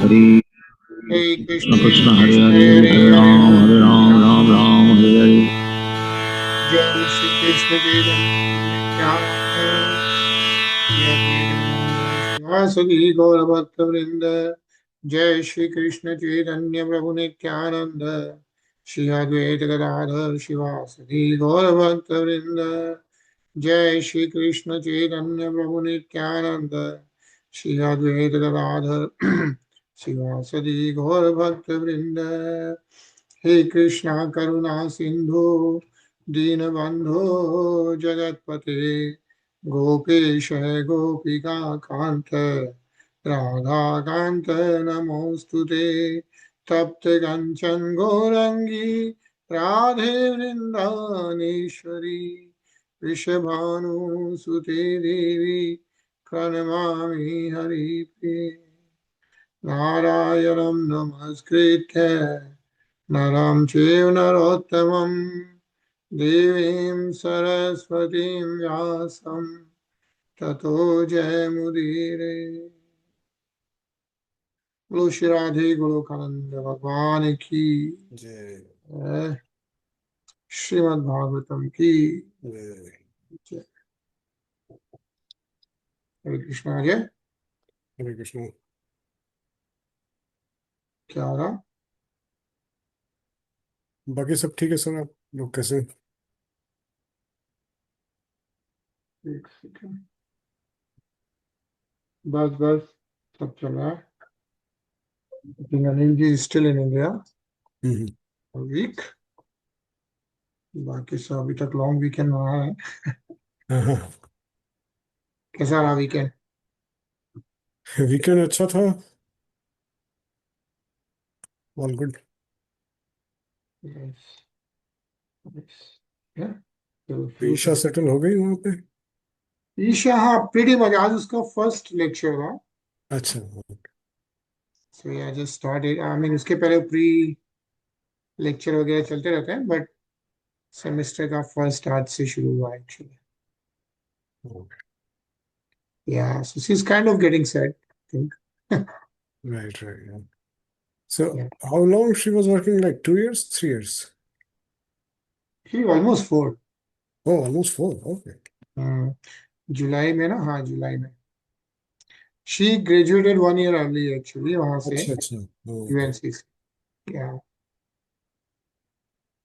Hari Hare Krishna Krishna, Krishna हरे Krishna हरे Hare हरे Hare, Ram Ram हरे Ram Ram, Ram Ram Hare Hare. Jai Shri Krishna Chaitanya Nityananda, Shri Advaita Shivasadi Gaura Bhakta Vrinda, Jai Shri Krishna Chaitanya Prabhu Nityananda, Shri Advaita Gadadhar Shivasadi Gaura Bhakta Vrinda, Jai Shri Krishna Chaitanya Prabhu Nityananda, Shri Advaita Gadadhar Shivasadi Gaura Bhakta Vrinda, हे कृष्णा करुणा सिंधु दीनबंधो जगतपते गोपेश गोपिका कांत राधा कांत नमोस्तुते तप्त कंचन गौरंगी राधे वृंदावनेश्वरी वृषभानुसुते देवी प्रणमामि हरिप्रिये नारायणं नमस्कृत्य नरं चैव नरोत्तमं देवीं सरस्वतीं व्यासं ततो जयमुदीरे बोलो श्री राधे गोलोकानंद भगवान की जय जय। श्रीमद् भागवतम की जय जय। हरे कृष्णा जय। हरे कृष्ण। क्या हो रहा? बाकी सब ठीक है सर, आप लोग कैसे हैं? एक सेकंड, बस बस सब चल रहा है। I think Anil ji is still in India, hmm. a week. बाकी सब अभी तक लॉन्ग वीकेंड रहा है। हाँ हाँ, कैसा रहा वीकेंड? वीकेंड अच्छा था, all good. Yes. Yes. Yeah. तो ईशा फिर सेटल हो गई वहाँ पे? ईशा, हाँ प्रीटी मच, आज उसका फर्स्ट लेक्चर था। अच्छा। सो या जस्ट स्टार्टेड, आई मीन उसके पहले प्री लेक्चर वगैरह चलते रहते हैं, बट सेमेस्टर का फर्स्ट आज से शुरू हुआ actually. Yeah so she is kind of getting set, I think. Right right. So yeah how long she was working, like 2 years, 3 years? She almost 4। Oh, almost 4, okay. जुलाई में ना, हाँ जुलाई में। She graduated 1 year early actually वहां से, अच्छा अच्छा, ओके। यूएनसी से। या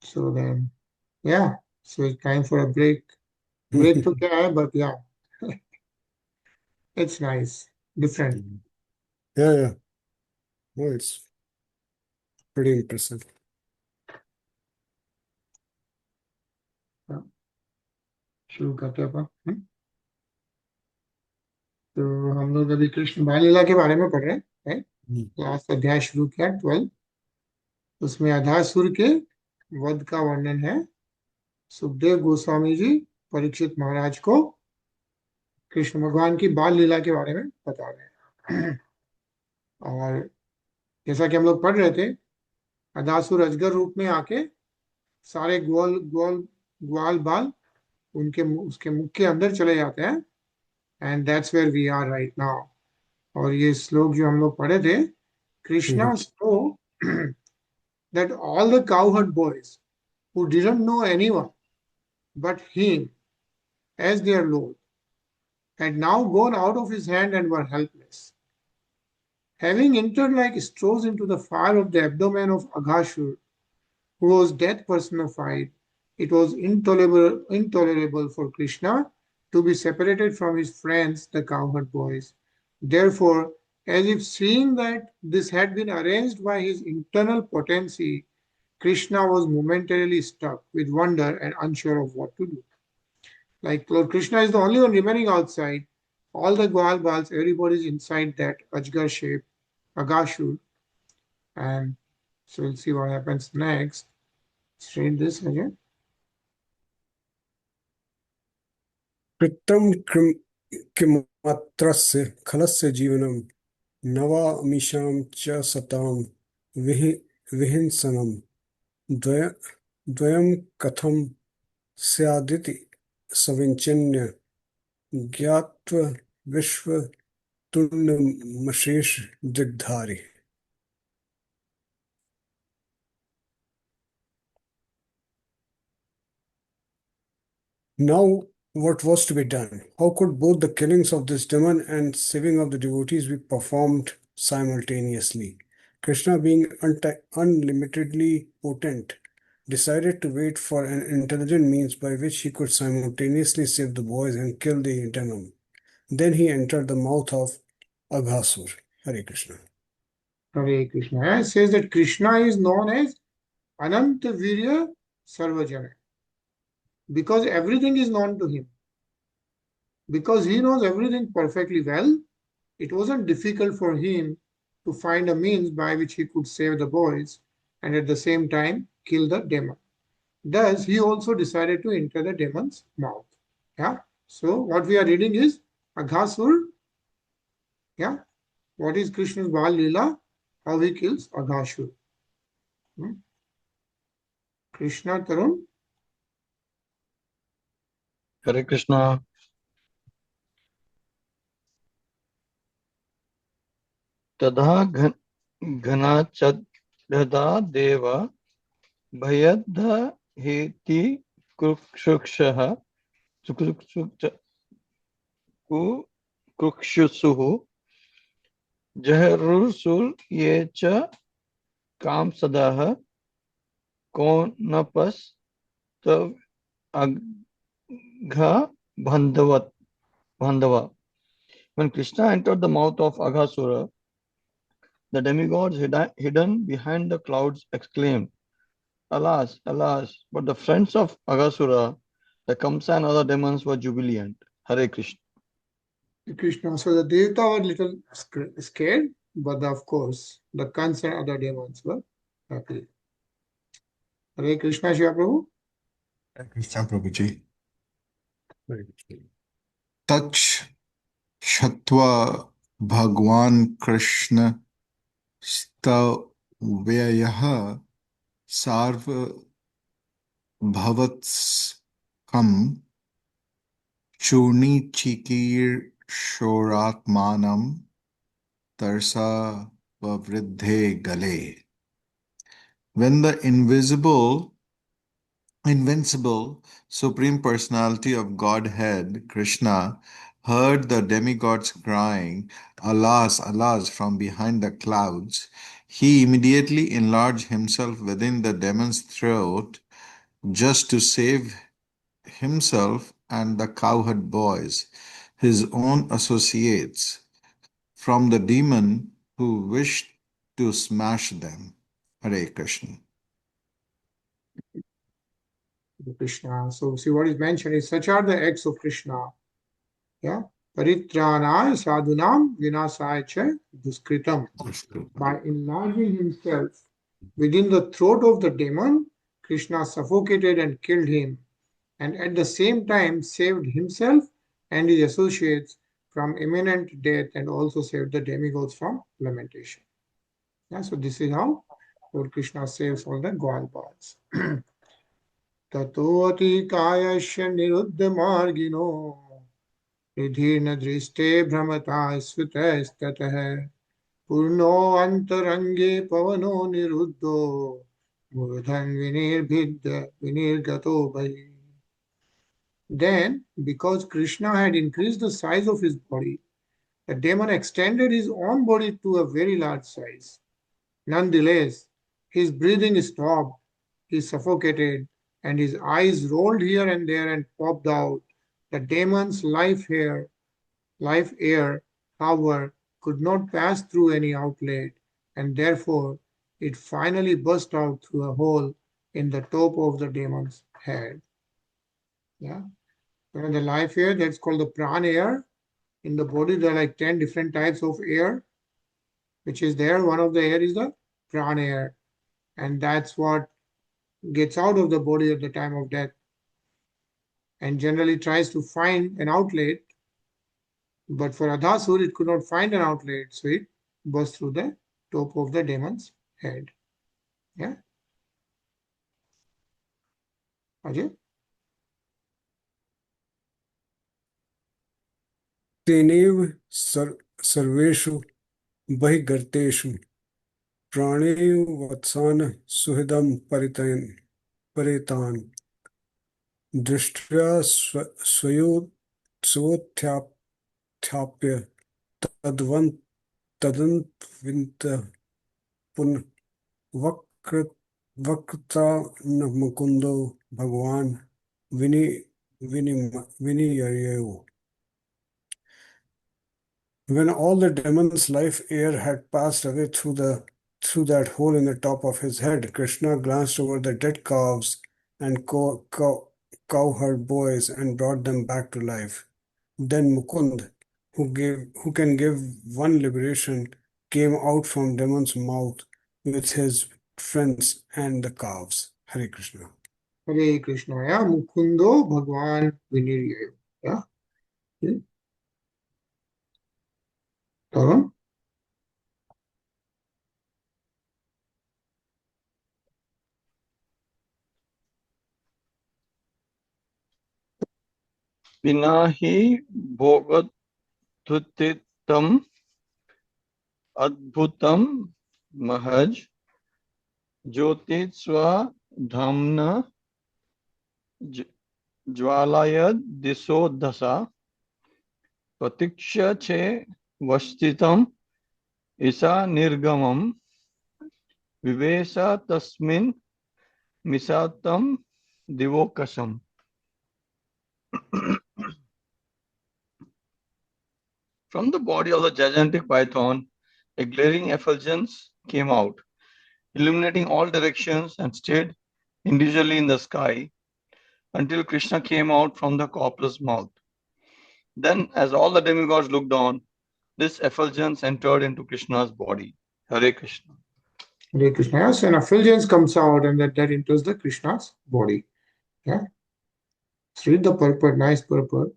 so then, yeah so it's time for a break. Break तो क्या है, बट या इट्स नाइस, डिफरेंट। या या, नो इट्स प्रीटी इम्प्रेसिव। शुरू करते हैं अपन। तो हम लोग अभी कृष्ण बाल लीला के बारे में पढ़ रहे हैं। लास्ट अध्याय शुरू किया 12। उसमें अधासुर के वध का वर्णन है। सुखदेव गोस्वामी जी परीक्षित महाराज को कृष्ण भगवान की बाल लीला के बारे में बता रहे हैं। और जैसा कि हम लोग पढ़ रहे थे, अधासुर अजगर रूप में आके सारे ग्वाल ग्वाल ग्वाल बाल उनके उसके मुख के अंदर चले जाते हैं। And that's where we are right now. और ये श्लोक जो हम लोग पढ़े थे, कृष्णा स्नो that all the cowherd boys who didn't know anyone but him as their Lord had now gone out of his hand and were helpless. Having entered like straws into the fire of the abdomen of Aghāsura, who was death personified, it was intolerable for Krishna to be separated from his friends, the cowherd boys. Therefore, as if seeing that this had been arranged by his internal potency, Krishna was momentarily struck with wonder and unsure of what to do. Like Lord Krishna is the only one remaining outside. All the Gwal Bals, everybody's inside that Ajgar shape, Agashur. And so we'll see what happens next. Let's read this again. कृतं किमत्रस्य खलस्य जीवनं नवामिषां च सतां विहि विहिंसनं द्वय द्वयं कथं स्यादिति सविञ्चिन्य ज्ञात्वा विश्वतुल्यमशेष दिग्धारि। Now, what was to be done? How could both the killings of this demon and saving of the devotees be performed simultaneously? Krishna, being unlimitedly potent, decided to wait for an intelligent means by which he could simultaneously save the boys and kill the demon. Then he entered the mouth of Aghāsura. Hare Krishna. Hare Krishna. It says that Krishna is known as Ananta Virya Sarvajana because everything is known to him. Because he knows everything perfectly well, it wasn't difficult for him to find a means by which he could save the boys and at the same time kill the demon. Thus, he also decided to enter the demon's mouth. Yeah. So, what we are reading is Aghāsura. Yeah. What is Krishna's Bal Leela? How he kills Aghāsura. Krishna Tarun. Hare Krishna. तथा घनाचद्धा देव भयद्ध हेति कुक्षुषः कुक्षुषुः जहरुसुर ये च कामसदः कोनपस्तव अघा बांधवा. When Krishna entered the mouth of Aghāsura, the demigods hidden behind the clouds exclaimed, "Alas, alas!" But the friends of Aghāsura, the Kamsa and other demons, were jubilant. Hare Krishna. Krishna. So the Devata were little scared, but of course, the Kansa and other demons were happy. Hare Krishna, Shiva Prabhu. Hare Krishna, Prabhuji. Touch Shatva Bhagwan Krishna Stavyayaha Sarva Bhavatskam Churni Chikir Shoratmanam Tarsa Vavriddhe Gale. When the invincible Supreme Personality of Godhead, Krishna, heard the demigods crying, "Alas, alas," from behind the clouds, he immediately enlarged himself within the demon's throat just to save himself and the cowherd boys, his own associates, from the demon who wished to smash them. Hare Krishna. Krishna. So see what is mentioned is such are the acts of Krishna. Yeah. Paritranaya sadhunam vinasaya cha duskritam. By enlarging himself within the throat of the demon, Krishna suffocated and killed him, and at the same time saved himself and his associates from imminent death and also saved the demigods from lamentation. Yeah, so this is how Lord Krishna saves all the Gwalpals. Tatoti kayasya niruddha margino निधीर्न दृष्टे भ्रमता स्फुटस्ततः Purna अंतरंगे पवनो निरुद्धो मूर्धन विनिर्गतो भयि. Then, because Krishna had increased the size of his body, the demon extended his own body to a very large size. Nonetheless, his breathing stopped, he suffocated, and his eyes rolled here and there and popped out. The demon's life air, however, could not pass through any outlet, and therefore it finally burst out through a hole in the top of the demon's head. Yeah. And the life air, that's called the prana air. In the body, there are like 10 different types of air, which is there. One of the air is the prana air, and that's what gets out of the body at the time of death and generally tries to find an outlet. But for Aghāsura, it could not find an outlet, so it burst through the top of the demon's head. Yeah? Ajay? तेनेव सर्वेषु बहिर्गतेषु प्राणेव वत्सान सुहृदं परितान. दृष्ट्या स्वयोत्थाप्य तदन्वित पुनः वक्रता न मुकुंदो भगवान विनि विनिययो. When all the demon's life air had passed away through that hole in the top of his head, Krishna glanced over the dead calves and cowherd boys and brought them back to life. Then Mukund, who can give one liberation, came out from demon's mouth with his friends and the calves. Hare Krishna. Hare Krishna. Yeah, Mukundo Bhagwan Viniryayo. Yeah. Okay. Tarun? Pinahi bhogatutitam adbhutam mahaj jyotitsva dhamna ज्वालायद दिशो दशा प्रतीक्ष्य चे वस्तितम ईसा निर्गमम विवेश तस्मिन् मिसातम दिवोकसम. From the body of the gigantic python, a glaring effulgence came out, illuminating all directions and stayed individually in the sky until Krishna came out from the copper's mouth. Then, as all the demigods looked on, this effulgence entered into Krishna's body. Hare Krishna. Hare Krishna. Yeah, so an effulgence comes out and that enters the Krishna's body. Yeah. Let's read the purport, nice purport.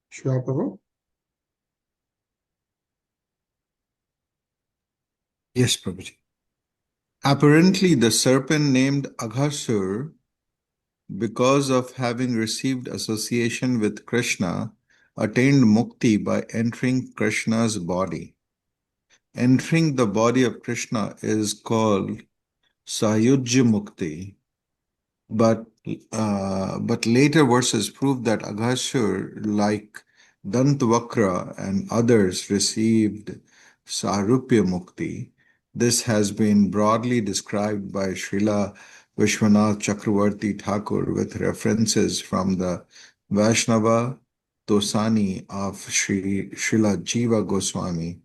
Shiva Prabhu. Yes, Prabhuji. Apparently, the serpent named Aghāsura, because of having received association with Krishna, attained mukti by entering Krishna's body. Entering the body of Krishna is called Sayujya Mukti, but later verses prove that Aghāsura, like Dantavakra and others, received Sarupya Mukti. This has been broadly described by Srila Vishwanath Chakravarti Thakur with references from the Vaishnava Tosani of Srila Jiva Goswami.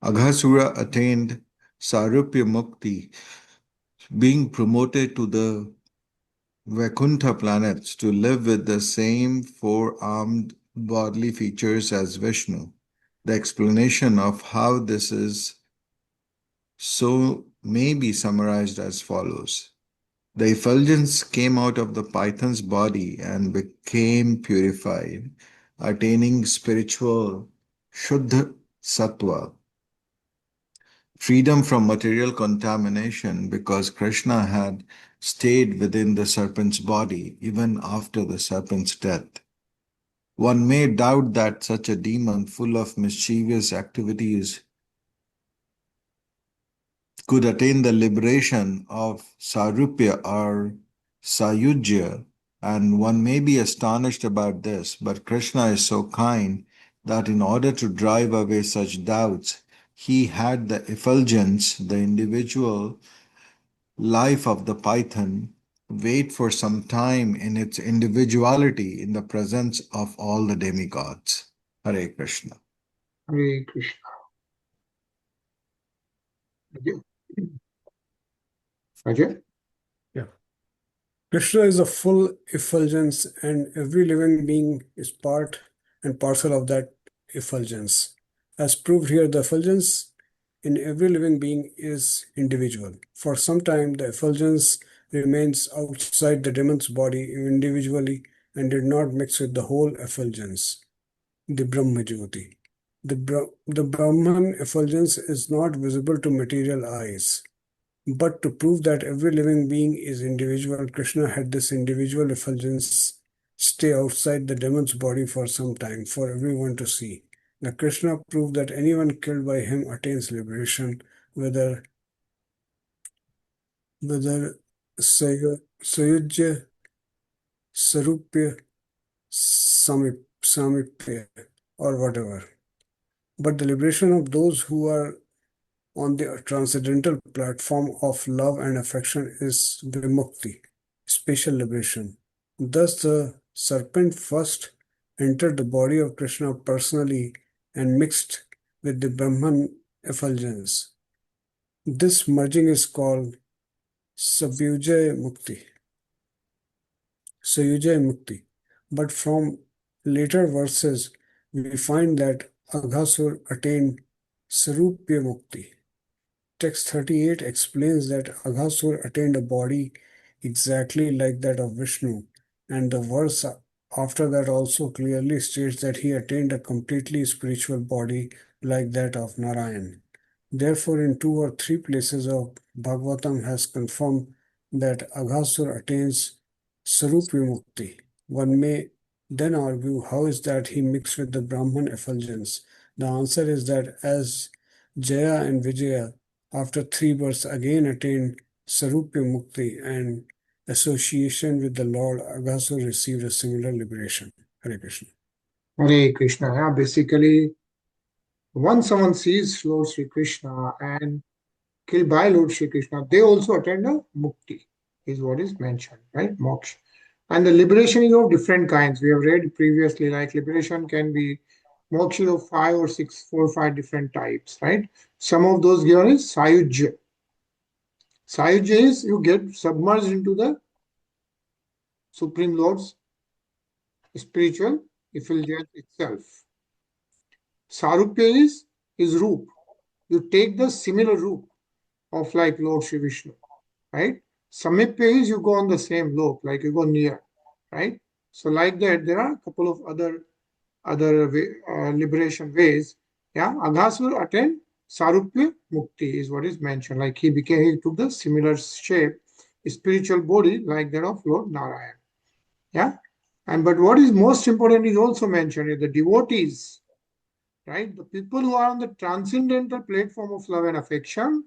Aghasura attained Sarupya Mukti, being promoted to the Vaikuntha planets to live with the same four-armed bodily features as Vishnu. The explanation of how this is so may be summarized as follows. The effulgence came out of the python's body and became purified, attaining spiritual Shuddha Sattva, freedom from material contamination, because Krishna had stayed within the serpent's body even after the serpent's death. One may doubt that such a demon full of mischievous activities could attain the liberation of Sarupya or Sayujya, and one may be astonished about this, but Krishna is so kind that in order to drive away such doubts, he had the effulgence, the individual life of the python, wait for some time in its individuality in the presence of all the demigods. Hare Krishna. Hare Krishna. Ajay. Ajay? Yeah. Krishna is a full effulgence, and every living being is part and parcel of that effulgence. As proved here, the effulgence in every living being is individual. For some time, the effulgence remains outside the demon's body individually and did not mix with the whole effulgence, the Brahmajyoti. The Brahman effulgence is not visible to material eyes. But to prove that every living being is individual, Krishna had this individual effulgence stay outside the demon's body for some time for everyone to see. Now, Krishna proved that anyone killed by him attains liberation, whether Sayujya Sarupya, Samipya, or whatever. But the liberation of those who are on the transcendental platform of love and affection is vimukti, spatial liberation. Thus, the serpent first entered the body of Krishna personally and mixed with the Brahman effulgence. This merging is called Sayujaya Mukti. But from later verses, we find that Aghāsura attained Sarupya Mukti. Text 38 explains that Aghāsura attained a body exactly like that of Vishnu, and the verse after that also clearly states that he attained a completely spiritual body like that of Narayan. Therefore, in 2 or 3 places of Bhagavatam has confirmed that Aghāsura attains Sarupya Mukti. One may then argue, how is that he mixed with the Brahman effulgence? The answer is that as Jaya and Vijaya, after 3 births, again attained Sarupya Mukti and association with the Lord, Aghāsura received a similar liberation. Hare Krishna. Hare Krishna. Yeah, basically, once someone sees Lord Sri Krishna and killed by Lord Sri Krishna, they also attend a mukti, is what is mentioned, right? Moksha. And the liberation is of different kinds. We have read previously, like liberation can be moksha of 5 or 6, 4 or 5 different types, right? Some of those given is sayujya. Sayujya is you get submerged into the Supreme Lord's spiritual effulgence itself. Sarupya is roop. You take the similar roop of like Lord Sri Vishnu, right? Samipya is you go on the same lok, like you go near, right? So like that, there are a couple of other liberation ways. Yeah, Aghāsura attained Sarupya Mukti is what is mentioned. Like he took the similar shape, spiritual body like that of Lord Narayan. Yeah, but what is most important is also mentioned is the devotees, right? The people who are on the transcendental platform of love and affection,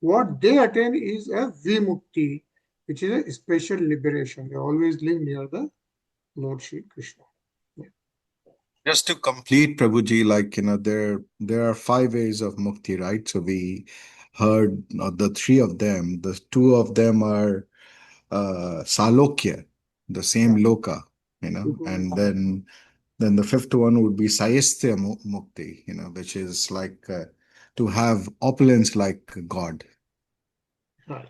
what they attain is a vimukti, which is a special liberation. They always live near the Lord Sri Krishna. Yeah. Just to complete, Prabhuji, like, there are 5 ways of mukti, right? So we heard the 3 of them. The 2 of them are salokya, the same loka, and then the 5th one would be sayastya mukti, which is like to have opulence like God. Right.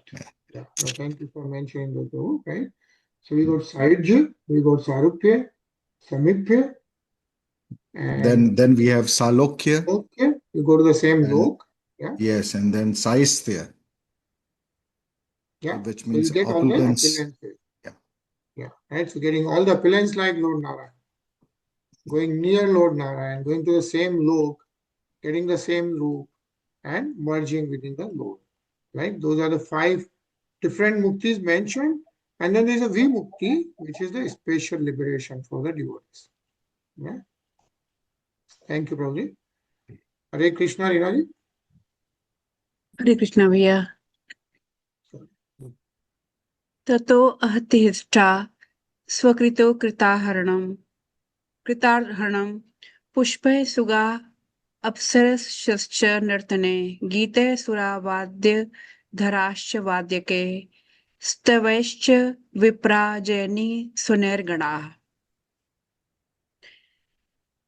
Yeah. No, thank you for mentioning those two, right? So we got Sayujya, we got Sarupya, Samipya, and then we have salokya. Okay, you go to the same And lok. Yeah. yes, and then sayastya, Yeah. which So you means get all the opulence. appearances. Yeah. Yeah. Right. So getting all the appearance like Lord Narayan, going near Lord Narayan, going to the same lok, getting the same loop, and merging within the Lord. Right. Those are the 5 different muktis mentioned. And then there's a vimukti, which is the special liberation for the devotees. Yeah. Thank you, Prabhuji. Hare Krishna, Rinaji. Hare Krishna भैया ततो अहतिष्ठा स्वकृतो कृतार्हणं पुष्पैः सुगा अप्सरसश्च नर्तने गीतैः सुरावाद्यधराश्च वाद्यके स्तवैश्च विप्राजयनी सुनैर्गणाः.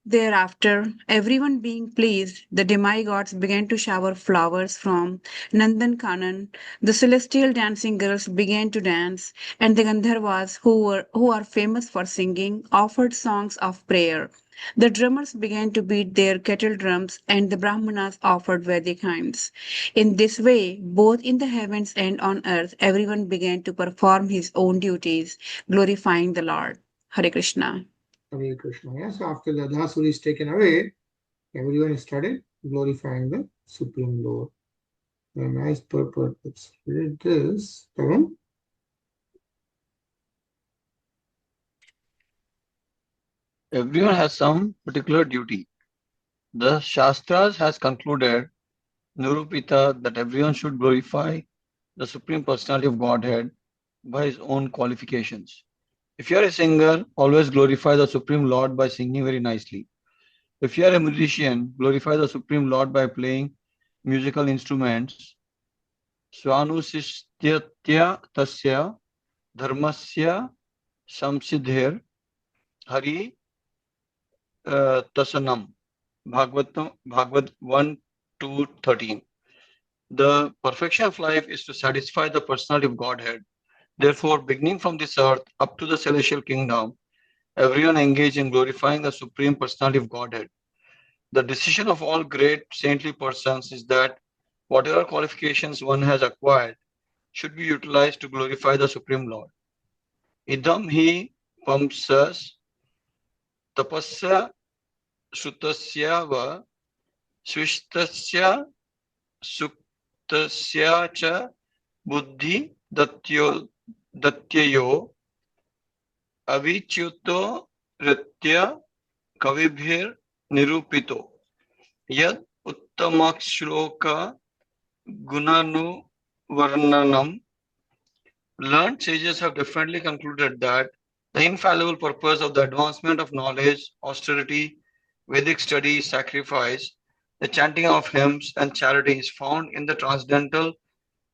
Thereafter, everyone being pleased, the demigods began to shower flowers from Nandan Kanan. The celestial dancing girls began to dance, and the Gandharvas, who are famous for singing, offered songs of prayer. The drummers began to beat their kettle drums, and the Brahmanas offered Vedic hymns. In this way, both in the heavens and on earth, everyone began to perform his own duties, glorifying the Lord. Hare Krishna. Hare Krishna. Yes, after the Aghāsura is taken away, everyone started glorifying the Supreme Lord. A nice purpose. Let's read this. Tarun? Everyone has some particular duty. The Shastras has concluded, Nirupita, that everyone should glorify the Supreme Personality of Godhead by his own qualifications. If you are a singer, always glorify the Supreme Lord by singing very nicely. If you are a musician, glorify the Supreme Lord by playing musical instruments. Swanusishtya tasya dharmasya samsiddher hari tasanam. Bhagavad 1 to 13. The perfection of life is to satisfy the personality of Godhead. Therefore, beginning from this earth up to the celestial kingdom, everyone engaged in glorifying the Supreme Personality of Godhead. The decision of all great saintly persons is that whatever qualifications one has acquired should be utilized to glorify the Supreme Lord. Idam hi pamsas tapasya sutasya va swishtasya suktasya cha buddhi datyayo avichuto ritya kavibhir nirupito yad uttamakshloka gunanu varnanam. Learned sages have definitely concluded that the infallible purpose of the advancement of knowledge, austerity, Vedic study, sacrifice, the chanting of hymns, and charity is found in the transcendental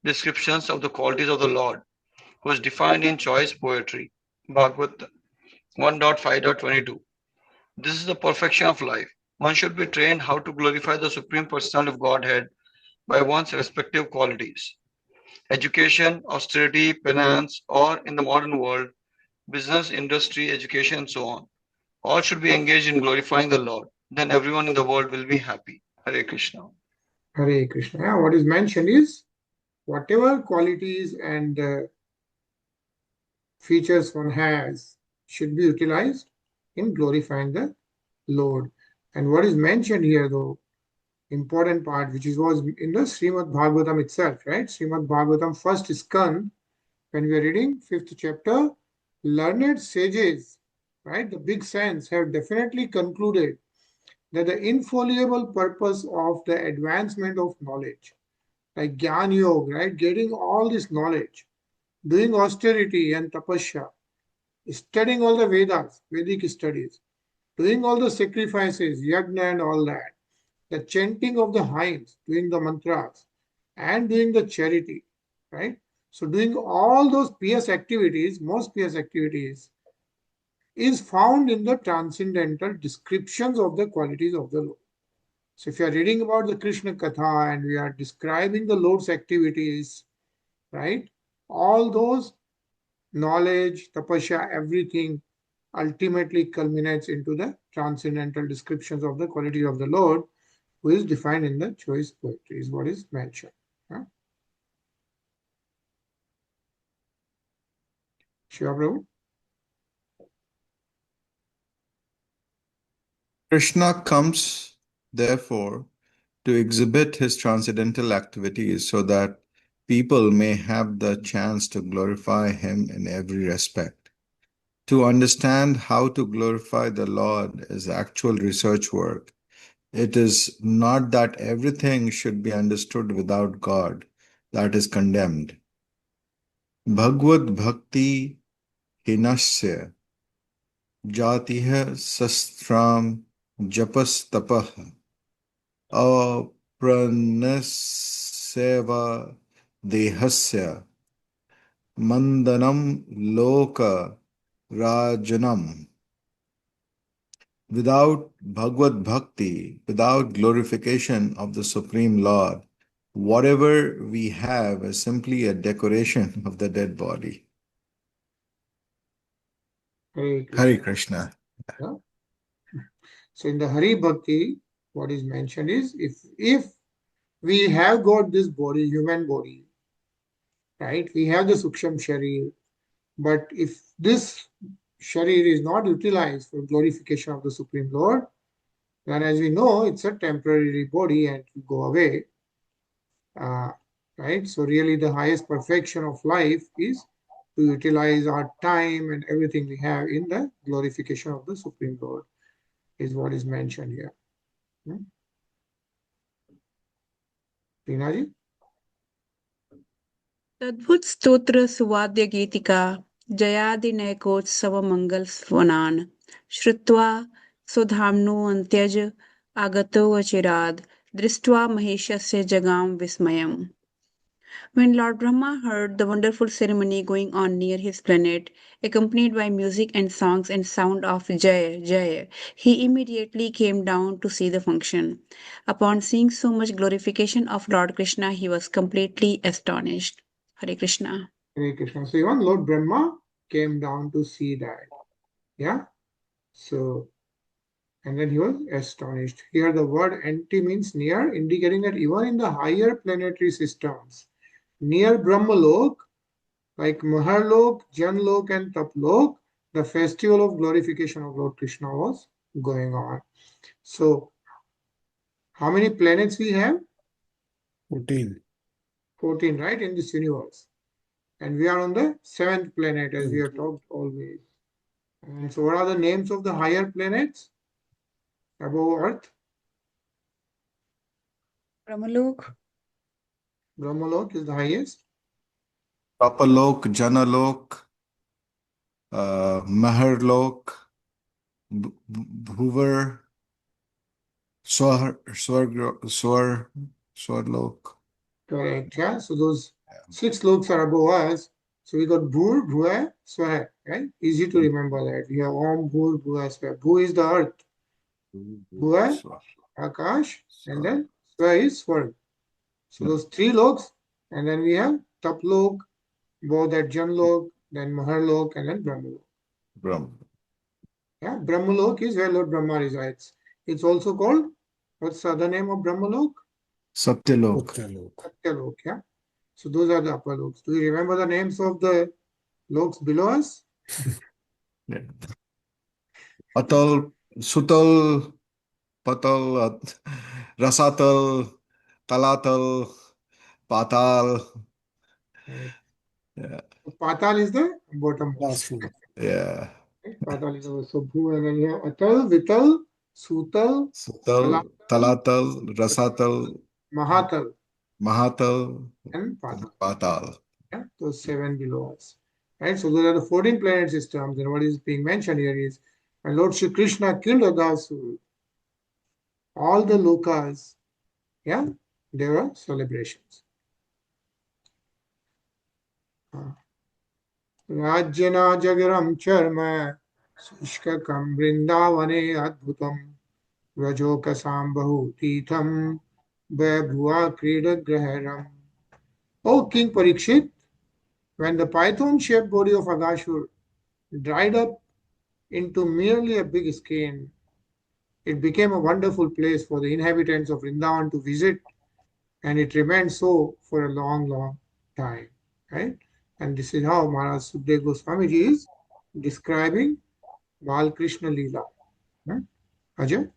descriptions of the qualities of the Lord, who is defined in choice poetry. Bhagavad 1.5.22. This is the perfection of life. One should be trained how to glorify the Supreme Personality of Godhead by one's respective qualities. Education, austerity, penance, or in the modern world, business, industry, education, and so on. All should be engaged in glorifying the Lord. Then everyone in the world will be happy. Hare Krishna. Hare Krishna. Yeah, what is mentioned is whatever qualities and features one has should be utilized in glorifying the Lord. And what is mentioned here, though, important part, which was in the Srimad Bhagavatam itself, right? Srimad Bhagavatam, first skand, when we are reading 5th chapter, learned sages, right, the big saints have definitely concluded that the infallible purpose of the advancement of knowledge, like Gyan Yoga, right, getting all this knowledge, doing austerity and tapasya, studying all the Vedas, Vedic studies, doing all the sacrifices, yajna and all that, the chanting of the hymns, doing the mantras, and doing the charity, right? So doing all those pious activities, most pious activities, is found in the transcendental descriptions of the qualities of the Lord. So if you are reading about the Krishna Katha and we are describing the Lord's activities, right? All those knowledge, tapasya, everything ultimately culminates into the transcendental descriptions of the quality of the Lord, who is defined in the choice poetry, is what is mentioned. Shiva Prabhu? Krishna comes, therefore, to exhibit his transcendental activities so that people may have the chance to glorify him in every respect. To understand how to glorify the Lord is actual research work. It is not that everything should be understood without God that is condemned. Bhagavad Bhakti Hinasya Jatiha Sastram Japas Tapah Apranaseva Dehasya Mandanam Loka Rajanam. Without Bhagavad Bhakti, without glorification of the Supreme Lord, whatever we have is simply a decoration of the dead body. Hare Krishna. Hare Krishna. Yeah. So in the Hari Bhakti, what is mentioned is if we have got this body, human body, right? We have the Suksham Sharir, but if this Sharir is not utilized for glorification of the Supreme Lord, then as we know, it's a temporary body and will go away. Right? So really the highest perfection of life is to utilize our time and everything we have in the glorification of the Supreme Lord, is what is mentioned here. Rinaji? Tadbhut Stotra Suvadya Geetika जयादिनैकोत्सवमङ्गलस्वनान् श्रुत्वा स्वधाम्नो अन्त्यज आगतो अचिराद् दृष्ट्वा महेशस्य जगाम विस्मयम्. When Lord Brahma heard the wonderful ceremony going on near his planet, accompanied by music and songs and sound of Jai, Jai, he immediately came down to see the function. Upon seeing so much glorification of Lord Krishna, he was completely astonished. Hare Krishna. Hare Krishna. So even Lord Brahma came down to see that. Yeah. So, and then he was astonished. Here the word anti means near, indicating that even in the higher planetary systems, near Brahmalok, like Maharlok, Janlok, and Taplok, the festival of glorification of Lord Krishna was going on. So, how many planets we have? 14. 14, right, in this universe. And we are on the 7th planet, as we have talked always. And so, what are the names of the higher planets above Earth? Brahmalok. Brahmalok is the highest. Tapalok, Janalok, Maharlok, Bhuvar, Swarlok. Correct. Yeah. So those 6 loks are above us. So we got Bhur, Bhuva, Swaha. Right? Easy to remember that. We have Om, Bhur, Bhuva, Swaha. Bhu is the earth. Bhuva, Akash, and then Swaha is Swarg. So those 3 loks, and then we have Taplok, both at Janlok, then Maharlok, and then Brahmalok. Yeah, Brahmalok is where Lord Brahma resides. It's also called, what's the other name of Brahmalok? Satyalok. Satyalok, yeah. So those are the upper loks. Do you remember the names of the loks below us? Yeah. Atal, Sutal, Patal, Rasatal, Talatal, Patal. Right. Yeah. So Patal is the bottom. Last one. Yeah. Right? Patal is the so Bhu, and then you have Atal, Vital, Sutal, Sutal, Talatal, Rasatal, Mahatal, Mahatal, and Patal. Patal. Yeah, those 7 below us. Right? So those are the 14 planet systems. And what is being mentioned here is when Lord Shri Krishna killed Aghāsura, all the lokas, yeah, there were celebrations. Rajyana Jagaram Charma Sushkakam Vrindavane Adbhutam Rajoka Sambahu Titham Bhua Krida Graharam. O King Parikshit, when the python-shaped body of Aghāsura dried up into merely a big skin, it became a wonderful place for the inhabitants of Vrindavan to visit, and it remained so for a long, long time. Right? And this is how Maharaj Sukdev Goswamiji is describing Bal Krishna Leela. Ajay?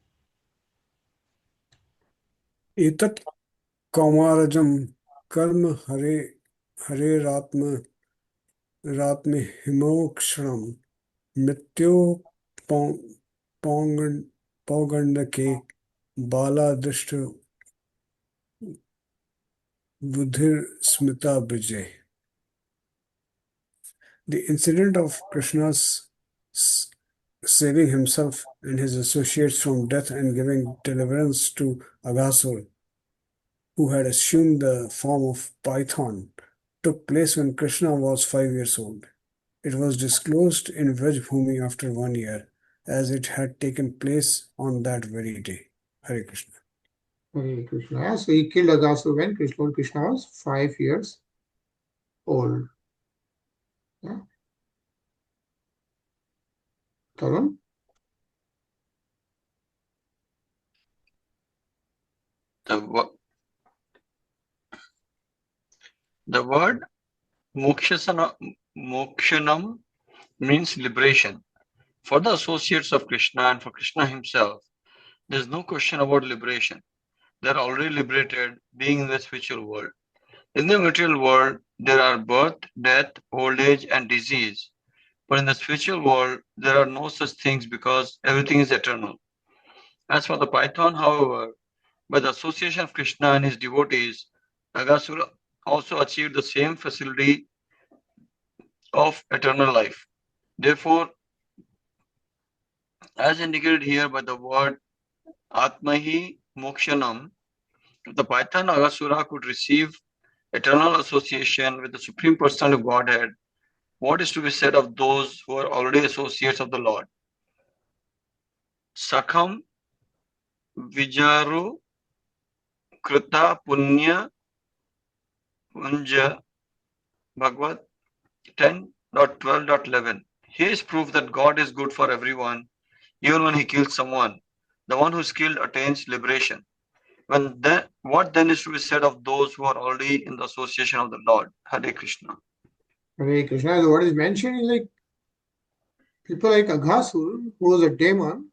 एतत् कौमारजं कर्म हरे हरेरात्म हिमोक्षणं मृत्यो पौगंडके बालादृष्ट बुधिर Smita ब्रिजे. The incident of Krishna's saving himself and his associates from death and giving deliverance to Aghāsura, who had assumed the form of Python, took place when Krishna was 5 years old. It was disclosed in Vrajbhumi after 1 year, as it had taken place on that very day. Hare Krishna. Hare Krishna. So he killed Aghāsura when Lord Krishna was 5 years old. Yeah. Tarun? The word mokshanam means liberation. For the associates of Krishna and for Krishna himself, there is no question about liberation. They are already liberated, being in the spiritual world. In the material world, there are birth, death, old age, and disease. But in the spiritual world, there are no such things because everything is eternal. As for the python, however, by the association of Krishna and his devotees, Aghāsura also achieved the same facility of eternal life. Therefore, as indicated here by the word Atmahi Mokshanam, if the Python Aghāsura could receive eternal association with the Supreme Personality of Godhead, what is to be said of those who are already associates of the Lord? Sakham Vijaru Krita Punya Punja Bhagavad 10.12.11. Here is proof that God is good for everyone, even when he kills someone. The one who is killed attains liberation. What then is to be said of those who are already in the association of the Lord? Hare Krishna. Hare Krishna. So what is mentioned is like people like Aghāsura, who was a demon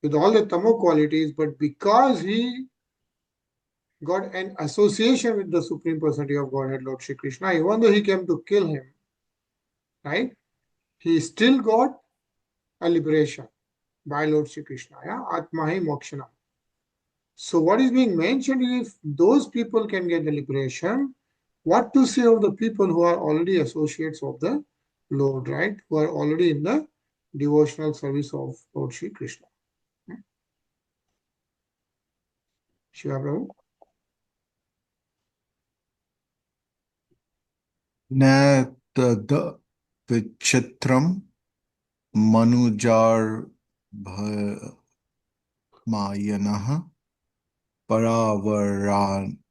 with all the tamo qualities, but because he got an association with the Supreme Personality of Godhead, Lord Shri Krishna, even though he came to kill him, right? He still got a liberation by Lord Shri Krishna. Yeah? Atmahi Mokshana. So what is being mentioned is if those people can get the liberation, what to say of the people who are already associates of the Lord, right? Who are already in the devotional service of Lord Shri Krishna. Shiva Prabhu. Na tada vichitram manujar bhamayanah paravaranam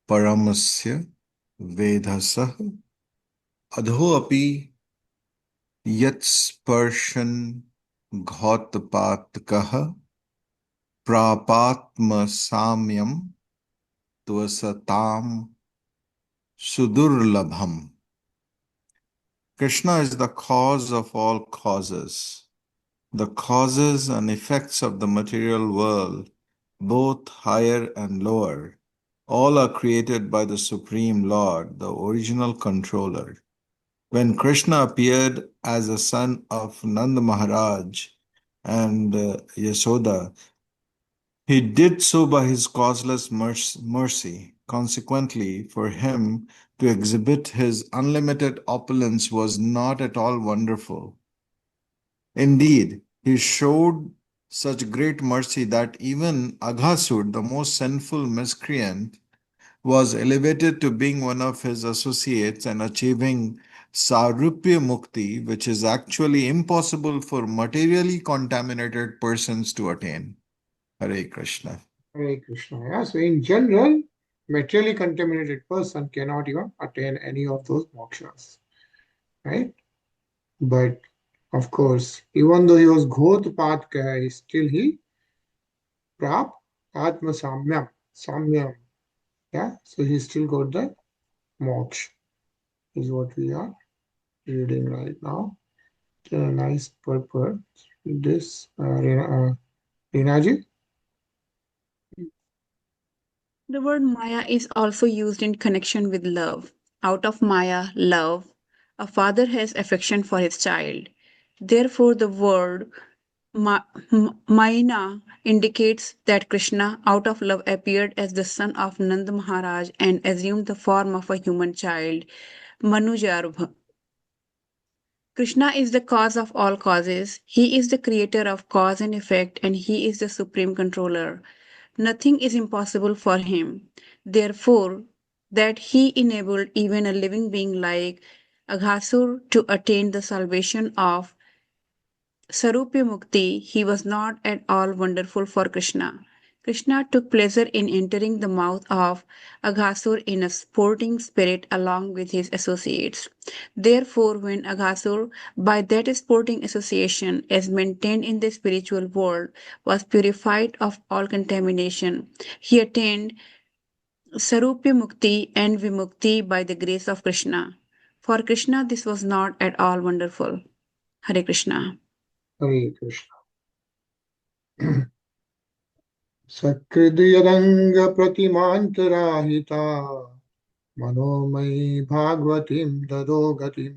paramasya vedasah adho api yatsparshan ghotpatkah prapatma samyam tvasatam sudurlabham. Krishna is the cause of all causes. The causes and effects of the material world, both higher and lower, all are created by the Supreme Lord, the original controller. When Krishna appeared as a son of Nanda Maharaj and Yasoda, he did so by his causeless mercy. Consequently, for him to exhibit his unlimited opulence was not at all wonderful. Indeed, he showed such great mercy that even Aghāsura, the most sinful miscreant, was elevated to being one of his associates and achieving Sarupya Mukti, which is actually impossible for materially contaminated persons to attain. Hare Krishna. Hare Krishna. Yeah? So in general, materially contaminated person cannot even attain any of those mokshas. Right? But of course, even though he was Ghotpatka, still he prap Atma Samyam. Samyam. Yeah, so he still got the moksha, is what we are reading right now. A nice purport. This Rinaji. The word Maya is also used in connection with love. Out of Maya, love, a father has affection for his child. Therefore, the word Maina indicates that Krishna, out of love, appeared as the son of Nanda Maharaj and assumed the form of a human child, Manujarbha. Krishna is the cause of all causes. He is the creator of cause and effect, and he is the supreme controller. Nothing is impossible for him. Therefore, that he enabled even a living being like Aghāsura to attain the salvation of Sarupya Mukti, he was not at all wonderful for Krishna. Krishna took pleasure in entering the mouth of Aghāsura in a sporting spirit along with his associates. Therefore, when Aghāsura, by that sporting association, as maintained in the spiritual world, was purified of all contamination, he attained Sarupya Mukti and Vimukti by the grace of Krishna. For Krishna, this was not at all wonderful. Hare Krishna. Hare Krishna. Sakridiyadanga pratimantara मनोमयी भागवतीं ददो गतिं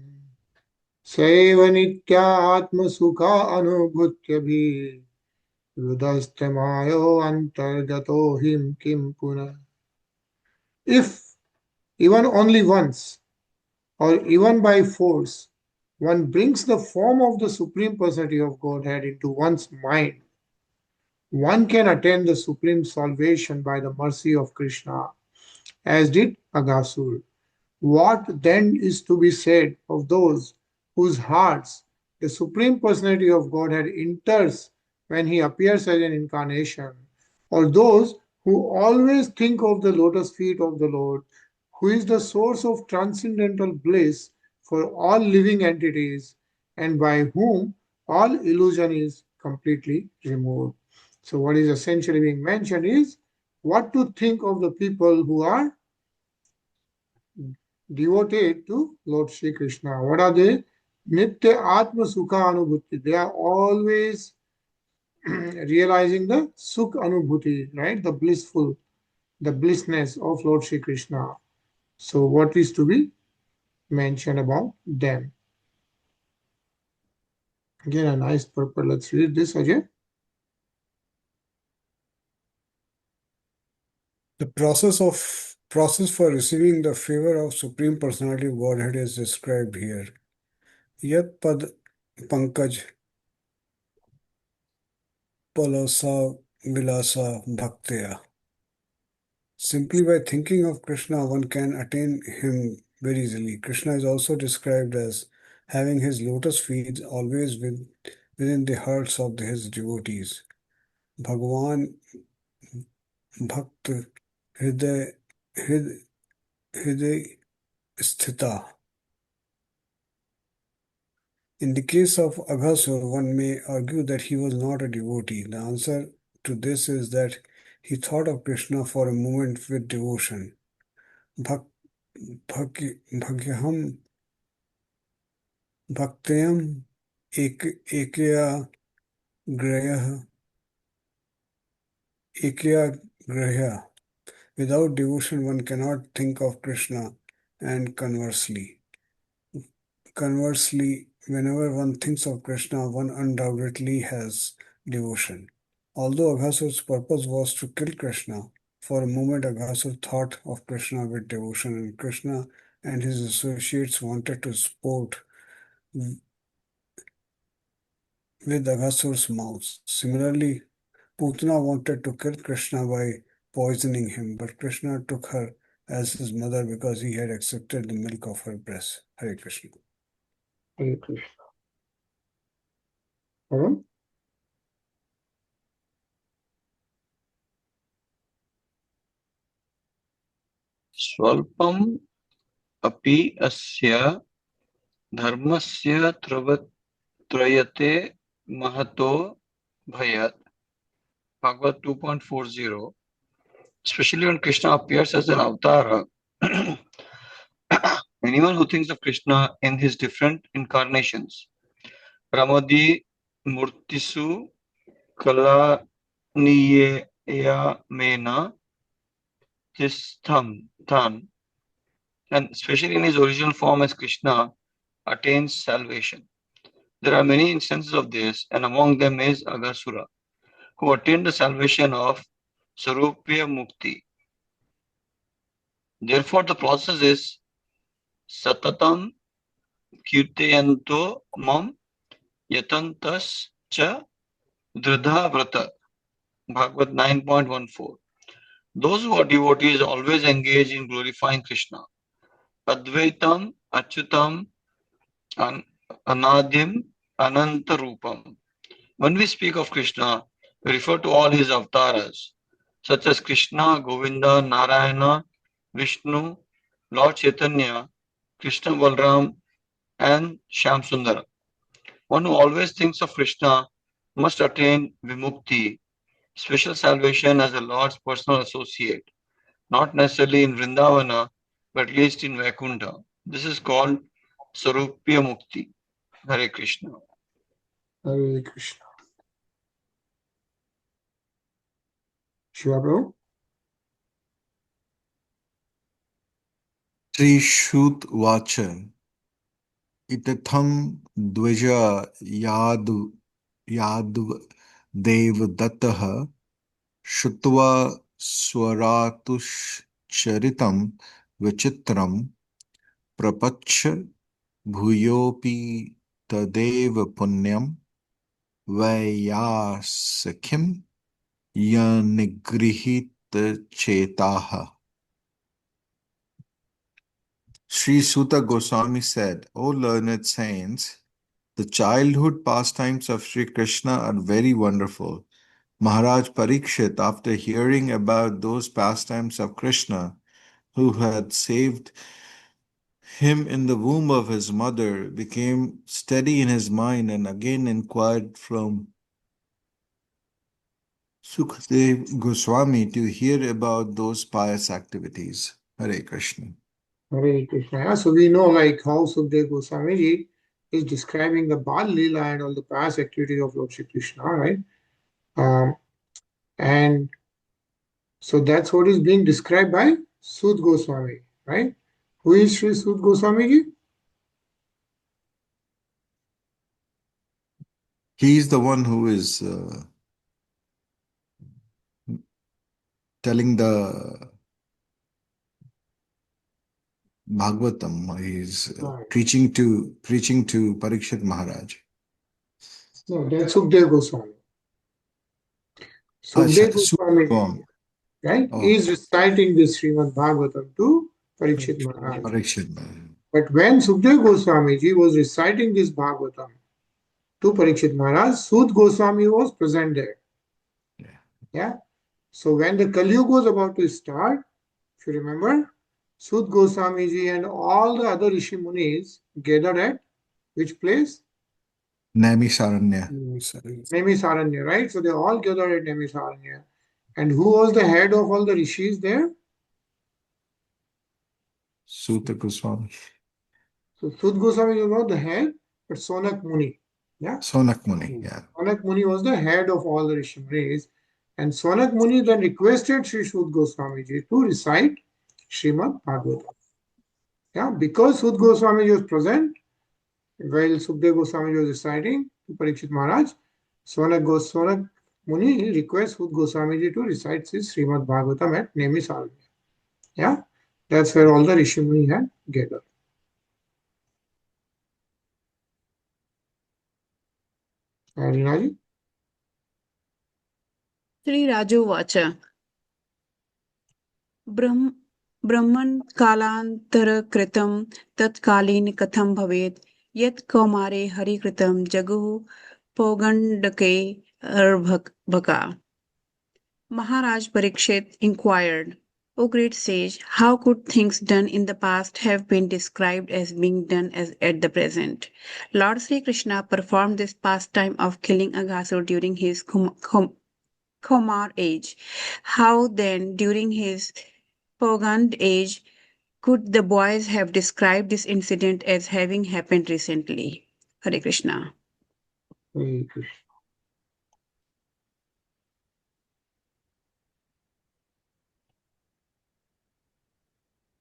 सैव नित्या आत्मसुखा अनुभूत्य भी हृदयस्थमायो अंतर्गतो him किम पुनः. If even only once or even by force, one brings the form of the Supreme Personality of Godhead into one's mind, one can attain the supreme salvation by the mercy of Krishna, as did Aghāsura. What then is to be said of those whose hearts the Supreme Personality of Godhead enters when he appears as an incarnation, or those who always think of the lotus feet of the Lord, who is the source of transcendental bliss for all living entities, and by whom all illusion is completely removed? So, what is essentially being mentioned is what to think of the people who are devoted to Lord Sri Krishna. What are they? Nitya Atma Sukha Anubhuti. They are always realizing the Sukh Anubhuti, right? The blissful, the blissness of Lord Sri Krishna. So, what is to be mentioned about them? Again, a nice purport. Let's read this, Ajay. The process for receiving the favor of Supreme Personality of Godhead is described here. Yat pad pankaj palasa vilasa bhakteya. Simply by thinking of Krishna, one can attain him very easily. Krishna is also described as having his lotus feet always within the hearts of his devotees. Bhagavan Bhakt Hriday Hriday Sthita. In the case of Aghasur, one may argue that he was not a devotee. The answer to this is that he thought of Krishna for a moment with devotion. Bhak, bhagyaham bhaktayam ekya grahya ekya grahya. Without devotion, one cannot think of Krishna, and conversely. Conversely, whenever one thinks of Krishna, one undoubtedly has devotion. Although Aghasura's purpose was to kill Krishna, for a moment Aghasura thought of Krishna with devotion, and Krishna and his associates wanted to sport with Aghasura's mouths. Similarly, Putana wanted to kill Krishna by poisoning him, but Krishna took her as his mother because he had accepted the milk of her breast. Hare Krishna. Hare Krishna. Arun? स्वल्पम अपि अस्य धर्मस्य त्रयते महतो भयात्. Bhagavad 2.40. Especially when Krishna appears as an avatar, anyone who thinks of Krishna in his different incarnations, Ramadi Murtisu Kala Niya Mena Tistham Tan, and especially in his original form as Krishna, attains salvation. There are many instances of this, and among them is Aghasura, who attained the salvation of Sarupya Mukti. Therefore, the process is Satatam Kirtayanto Mam Yatantas Cha Dridha Vrata. Bhagavad 9.14. Those who are devotees always engage in glorifying Krishna. Advaitam Achyutam Anadim Anantarupam. When we speak of Krishna, we refer to all his avatars, such as Krishna, Govinda, Narayana, Vishnu, Lord Chaitanya, Krishna Balram, and Shyamsundara. One who always thinks of Krishna must attain Vimukti, special salvation as the Lord's personal associate, not necessarily in Vrindavana, but at least in Vaikuntha. This is called Sarupya Mukti. Hare Krishna. Hare Krishna. Shiva Prabhu? Sri Shut Vacha Itatham Dvija Yad Dev Dattaha Shutva Swaratush Charitam Vichitram prapachya bhuyopi tadev punyam vayasakhim yanigrihita chetaha. Sri Suta Goswami said, O learned saints, the childhood pastimes of Sri Krishna are very wonderful. Maharaj Parikshit, after hearing about those pastimes of Krishna, who had saved him in the womb of his mother, became steady in his mind and again inquired from Sukadev Goswami to hear about those pious activities. Hare Krishna. Hare Krishna. Yeah, so we know like how Sukadeva Goswami Ji is describing the Bal Leela and all the past activities of Lord Shri Krishna, right? And so that's what is being described by Sud Goswami, right? Who is Sri Sud Goswami Ji? He is the one who is telling the Bhagavatam. He is Right. preaching to Parikshit Maharaj. No, that's Sukadeva Goswami. Sukadeva Goswami Ji, right, is reciting this Srimad Bhagavatam to Parikshit Maharaj. Parikshit Maharaj. But when Sukadeva Goswami Ji was reciting this Bhagavatam to Parikshit Maharaj, Sud Goswami was present there. Yeah. So when the Kali Yuga was about to start, if you remember, Sud Goswami Ji and all the other Rishi Munis gathered at which place? Naimisaranya. Naimisaranya, right? So they all gathered at Naimisaranya. And who was the head of all the rishis there? Suta Goswami. So Sud Goswami was not the head, but Sonak Muni. Yeah. Sonak Muni, yeah. Sonak Muni was the head of all the Rishi Munis. And Sonak Muni then requested Sri Sud Goswami Ji to recite Srimad Bhagavatam. Yeah, because Sud Goswami Ji was present while Sukadeva Goswami was reciting to Parikshit Maharaj, Sonak Muni requests Sud Goswami Ji to recite his Srimad Bhagavatam at Naimisaranya. Yeah, that's where all the Rishi Muni had gathered. Rinaji? Sri Raju Vacha ब्रह्मन् कालान्तरकृतं तत्कालीन कथं भवेत् यत् कौमारे हरिकृतं जगुः पौगण्डके अर्भका. Maharaj Parikshit inquired, O great sage, how could things done in the past have been described as being done as at the present? Lord Sri Krishna performed this pastime of killing Aghāsura during his Kaumar age. How then, during his Pogand age, could the boys have described this incident as having happened recently? Hare Krishna. Hare Krishna.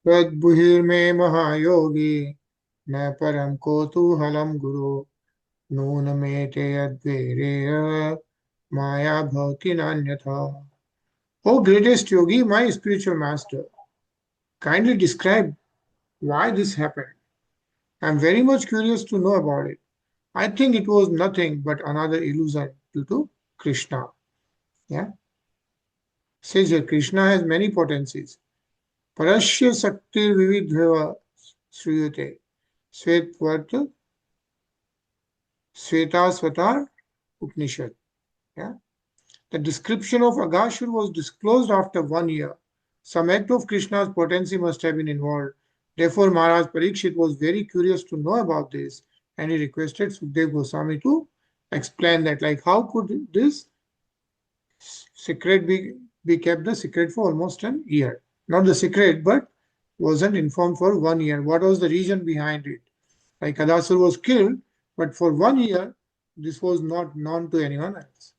तद्बुहिर्मे महायोगी न परम कौतूहलं गुरु नून मे ते अद्वैरेय maya bhavati nanyatha. O greatest yogi, my spiritual master, kindly describe why this happened. I am very much curious to know about it. I think it was nothing but another illusion due to Krishna. Yeah. Says here, Krishna has many potencies. Parasya Saktir Vividhava Sriyate Svetvarta Svetasvatar Upanishad. Yeah. The description of Aghāsura was disclosed after 1 year. Some act of Krishna's potency must have been involved. Therefore, Maharaj Parikshit was very curious to know about this and he requested Sukadeva Goswami to explain that, like, how could this secret be kept the secret for almost an year? Not the secret, but wasn't informed for 1 year. What was the reason behind it? Like Aghāsura was killed, but for 1 year, this was not known to anyone else.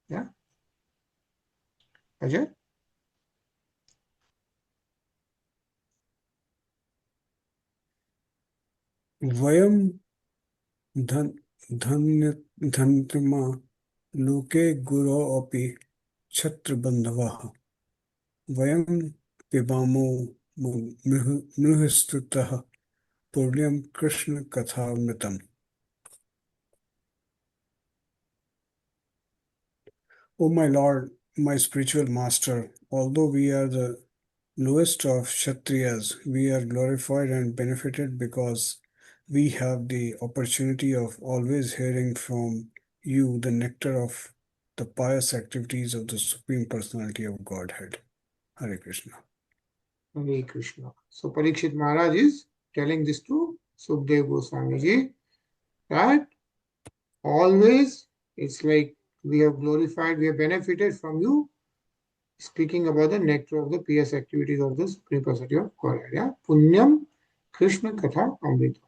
Yeah. Ajay? वयं धन्यतमा लोके गुरो अपि छत्रबन्धवः वयं पिबामो मृहस्तुतः Purnyam Krishna Kathamritam. O my Lord, my spiritual master, although we are the lowest of Kshatriyas, we are glorified and benefited because we have the opportunity of always hearing from you the nectar of the pious activities of the Supreme Personality of Godhead. Hare Krishna. Hare Krishna. So Parikshit Maharaj is telling this to Sukdev Goswami Ji, that always it's like we have glorified, we have benefited from you, speaking about the nectar of the pious activities of the Supreme Personality of Godhead. Yeah? Punyam Krishna Katha Amrita.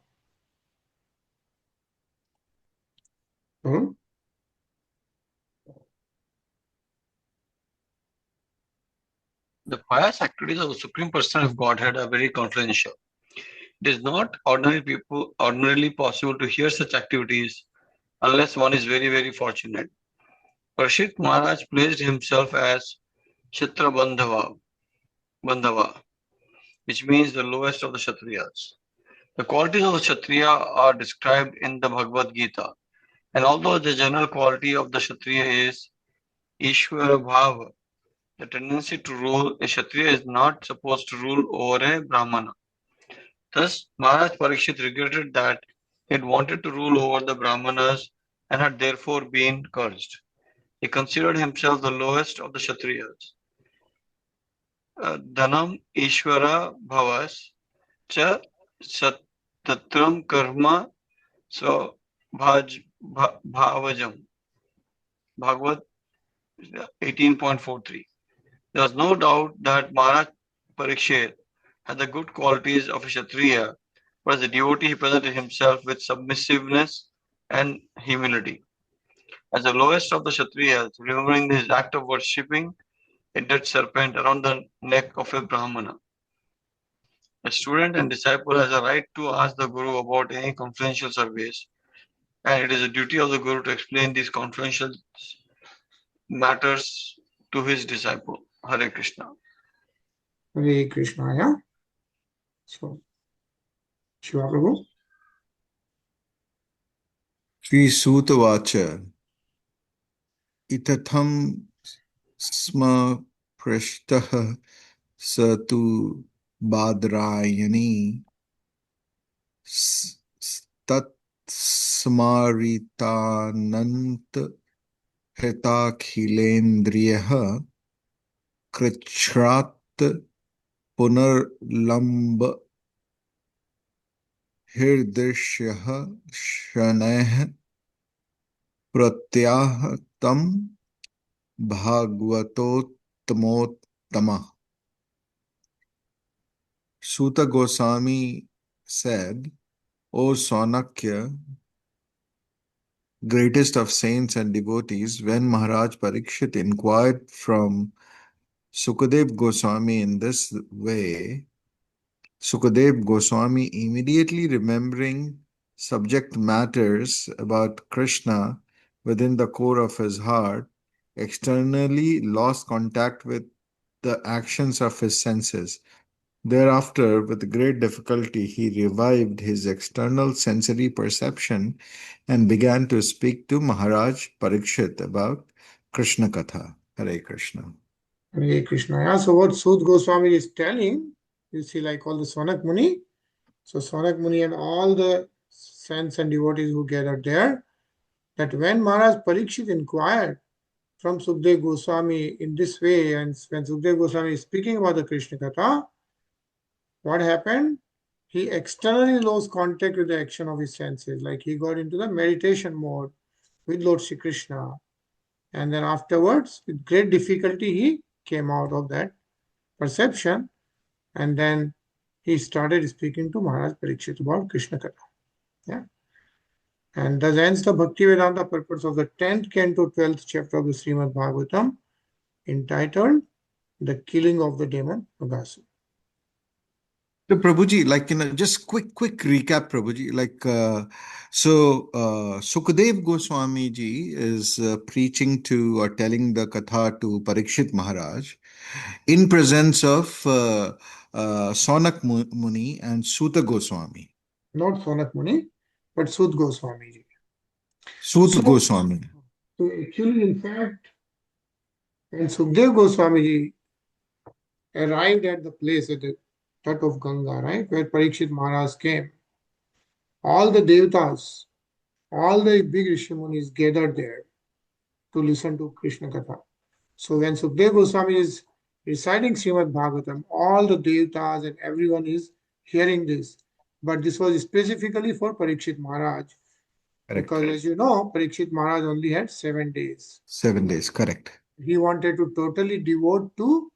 The pious activities of the Supreme Personality of Godhead are very confidential. It is not ordinarily possible to hear such activities unless one is very, very fortunate. Parikshit Maharaj placed himself as Kshatriya Bandhava, which means the lowest of the Kshatriyas. The qualities of the Kshatriya are described in the Bhagavad Gita, and although the general quality of the Kshatriya is Ishvara Bhava, the tendency to rule, a Kshatriya is not supposed to rule over a Brahmana. Thus, Maharaj Parikshit regretted that he had wanted to rule over the Brahmanas and had therefore been cursed. He considered himself the lowest of the Kshatriyas. Dhanam Ishvara Bhavas Cha Tatram Karma Sva Bhavajam. Bhagavad 18.43. There was no doubt that Maharaj Parikshit had the good qualities of a Kshatriya, but as a devotee he presented himself with submissiveness and humility. As the lowest of the Kshatriyas, remembering his act of worshipping a dead serpent around the neck of a Brahmana. A student and disciple has a right to ask the Guru about any confidential service, and it is a duty of the Guru to explain these confidential matters to his disciple. Hare Krishna. Hare Krishna, yeah? So, Shiva Prabhu. Sri Sutavacha Itatham Sma Prashtah Satu Badrayani Tat Smaritanant Hitakhilendriyaha Krichrat Punarlamba Hirdishyaha Shaneh Pratyahatam Bhagavatottama. Suta Goswami said, O Sonakya, greatest of saints and devotees, when Maharaj Parikshit inquired from Sukadev Goswami in this way, Sukadev Goswami, immediately remembering subject matters about Krishna within the core of his heart, externally lost contact with the actions of his senses. Thereafter, with great difficulty, he revived his external sensory perception and began to speak to Maharaj Parikshit about Krishna Katha. Hare Krishna. Hare Krishna. Yeah, so what Sud Goswami is telling, you see, like all the Sonak Muni. So Sonak Muni and all the saints and devotees who gathered there, that when Maharaj Parikshit inquired from Sukdev Goswami in this way, and when Sukdev Goswami is speaking about the Krishna Katha, what happened? He externally lost contact with the action of his senses, like he got into the meditation mode with Lord Shri Krishna. And then afterwards, with great difficulty, he came out of that perception, and then he started speaking to Maharaj Parikshit about Krishna Katha. Yeah. And thus ends the Bhakti Vedanta purpose of the 10th canto, 12th chapter of the Srimad Bhagavatam, entitled The Killing of the Demon Aghāsura. So Prabhuji, just quick recap, Prabhuji. Sukadev Goswami ji is preaching to or telling the katha to Parikshit Maharaj in presence of Sonak Muni and Suta Goswami. not Sonak Muni, but Sud Goswami ji. Sut So, Goswami. so actually, in fact, when Sukdev Goswami ji arrived at the place at the Tat of Ganga, right, where Parikshit Maharaj came, all the Devatas, all the big Rishimunis gathered there to listen to Krishna Katha. So when Sukdev Goswami is reciting Srimad Bhagavatam, all the Devatas and everyone is hearing this. But this was specifically for Parikshit Maharaj. Correct. Because as you know, Parikshit Maharaj only had 7 days. 7 days, correct. He wanted to totally devote to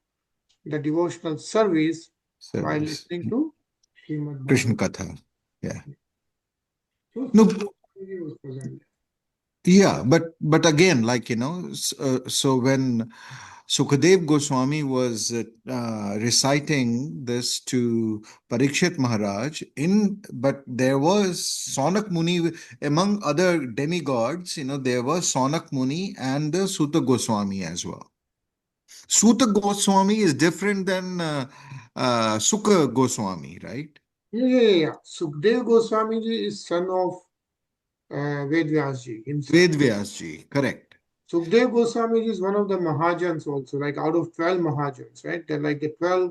the devotional service while listening to Srimad Krishna Bhagavatam. Katha. Yeah. So No, Goswami was present. yeah, but again, like, so when Sukadev Goswami was reciting this to Parikshit Maharaj, but there was Sonak Muni among other demigods. There was Sonak Muni and the Suta Goswami as well. Suta Goswami is different than Sukha Goswami, right? Yeah. Sukdev Goswami ji is son of Ved Vyas ji himself. Ved Vyas ji, correct. Sukdev Goswami ji is one of the Mahajans also, like out of 12 Mahajans, right? They're like the 12.